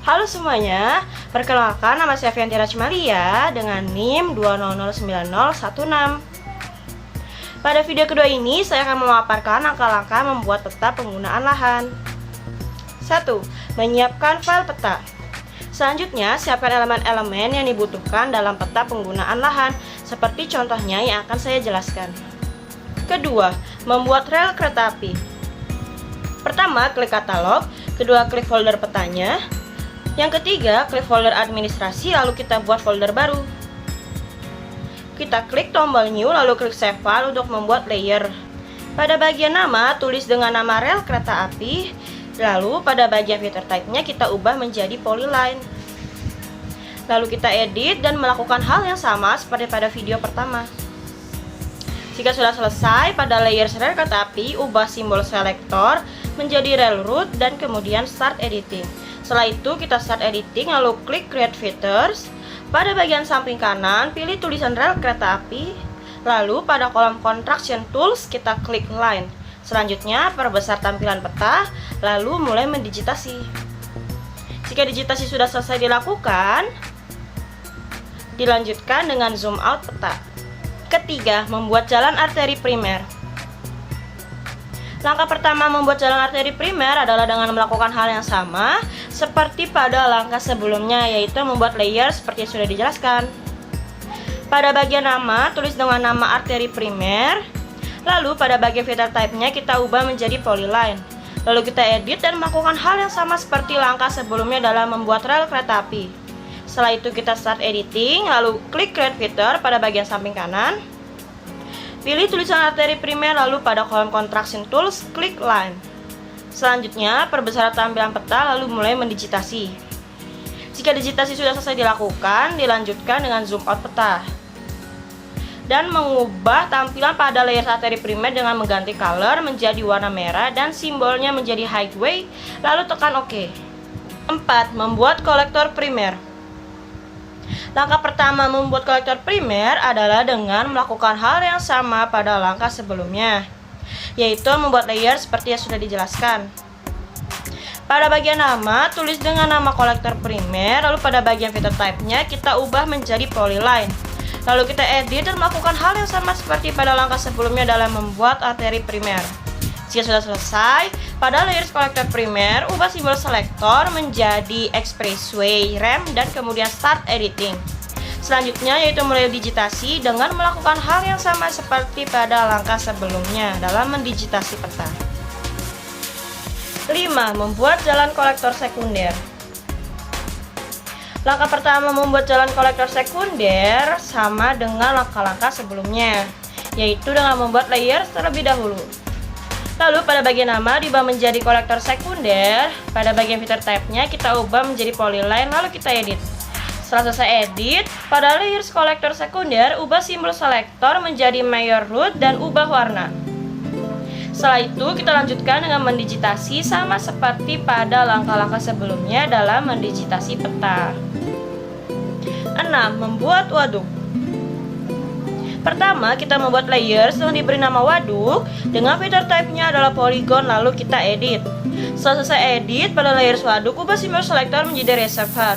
Halo semuanya, perkenalkan nama saya Fianti Rachmalia dengan NIM 2009016. Pada video kedua ini, saya akan memaparkan langkah-langkah membuat peta penggunaan lahan. 1. Menyiapkan file peta. Selanjutnya, siapkan elemen-elemen yang dibutuhkan dalam peta penggunaan lahan, seperti contohnya yang akan saya jelaskan. Kedua, membuat rel kereta api. Pertama, klik katalog. Kedua, klik folder petanya. Yang ketiga, klik folder administrasi, lalu kita buat folder baru. Kita klik tombol new, lalu klik save file untuk membuat layer. Pada bagian nama, tulis dengan nama rel kereta api. Lalu pada bagian filter type-nya kita ubah menjadi polyline. Lalu kita edit dan melakukan hal yang sama seperti pada video pertama. Jika sudah selesai, pada layer rel kereta api, ubah simbol selektor menjadi railroad dan kemudian start editing. Setelah itu kita start editing, lalu klik create features. Pada bagian samping kanan, pilih tulisan rel kereta api. Lalu pada kolom contraction tools kita klik line. Selanjutnya perbesar tampilan peta, lalu mulai mendigitasi. Jika digitasi sudah selesai dilakukan, dilanjutkan dengan zoom out peta. Ketiga, membuat jalan arteri primer. Langkah pertama membuat jalan arteri primer adalah dengan melakukan hal yang sama seperti pada langkah sebelumnya, yaitu membuat layer seperti yang sudah dijelaskan. Pada bagian nama, tulis dengan nama arteri primer. Lalu pada bagian filter type-nya kita ubah menjadi polyline. Lalu kita edit dan melakukan hal yang sama seperti langkah sebelumnya dalam membuat rel kereta api. Setelah itu kita start editing, lalu klik create feature pada bagian samping kanan. Pilih tulisan arteri primer, lalu pada kolom contraction tools, klik line. Selanjutnya, perbesar tampilan peta, lalu mulai mendigitasi. Jika digitasi sudah selesai dilakukan, dilanjutkan dengan zoom out peta. Dan mengubah tampilan pada layer arteri primer dengan mengganti color menjadi warna merah dan simbolnya menjadi highway, lalu tekan OK. 4. Membuat kolektor primer. Langkah pertama membuat kolektor primer adalah dengan melakukan hal yang sama pada langkah sebelumnya, yaitu membuat layer seperti yang sudah dijelaskan. Pada bagian nama, tulis dengan nama kolektor primer, lalu pada bagian filter type-nya kita ubah menjadi polyline. Lalu kita edit dan melakukan hal yang sama seperti pada langkah sebelumnya dalam membuat arteri primer. Jika sudah selesai, pada layer kolektor primer, ubah simbol selektor menjadi expressway rem dan kemudian start editing. Selanjutnya yaitu mulai digitasi dengan melakukan hal yang sama seperti pada langkah sebelumnya dalam mendigitasi peta. 5. Membuat jalan kolektor sekunder. Langkah pertama membuat jalan kolektor sekunder sama dengan langkah-langkah sebelumnya, yaitu dengan membuat layer terlebih dahulu. Lalu pada bagian nama diubah menjadi kolektor sekunder. Pada bagian filter type-nya kita ubah menjadi polyline, lalu kita edit. Setelah selesai edit, pada layer kolektor sekunder ubah simbol selektor menjadi major root dan ubah warna. Setelah itu kita lanjutkan dengan mendigitasi sama seperti pada langkah-langkah sebelumnya dalam mendigitasi peta. 6. Membuat waduk. Pertama, kita membuat layer yang diberi nama waduk dengan filter type-nya adalah polygon, lalu kita edit. Setelah selesai edit, pada layer waduk ubah simbol selektor menjadi reservoir.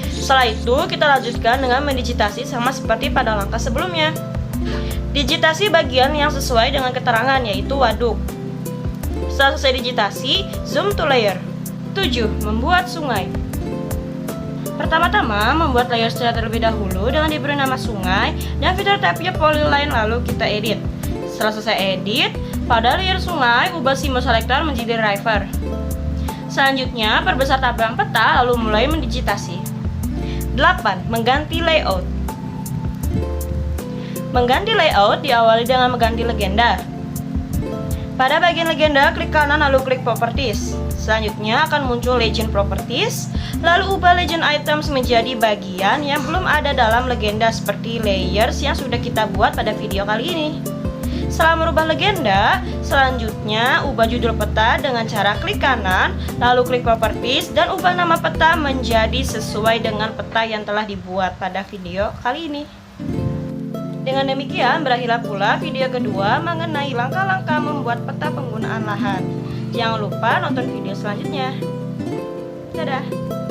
Setelah itu, kita lanjutkan dengan mendigitasi sama seperti pada langkah sebelumnya. Digitasi bagian yang sesuai dengan keterangan, yaitu waduk. Setelah selesai digitasi, zoom to layer. 7. Membuat sungai. Pertama-tama membuat layer secara terlebih dahulu dengan diberi nama sungai dan filter type-nya polyline, lalu kita edit. Setelah selesai edit, pada layer sungai ubah simbol selektor menjadi river. Selanjutnya perbesar tampilan peta lalu mulai mendigitasi. 8. Mengganti layout. Mengganti layout diawali dengan mengganti legenda. Pada bagian legenda, klik kanan lalu klik properties. Selanjutnya akan muncul legend properties, lalu ubah legend items menjadi bagian yang belum ada dalam legenda seperti layers yang sudah kita buat pada video kali ini. Setelah merubah legenda, selanjutnya ubah judul peta dengan cara klik kanan, lalu klik properties dan ubah nama peta menjadi sesuai dengan peta yang telah dibuat pada video kali ini. Dengan demikian berakhirlah pula video kedua mengenai langkah-langkah membuat peta penggunaan lahan. Jangan lupa nonton video selanjutnya. Dadah!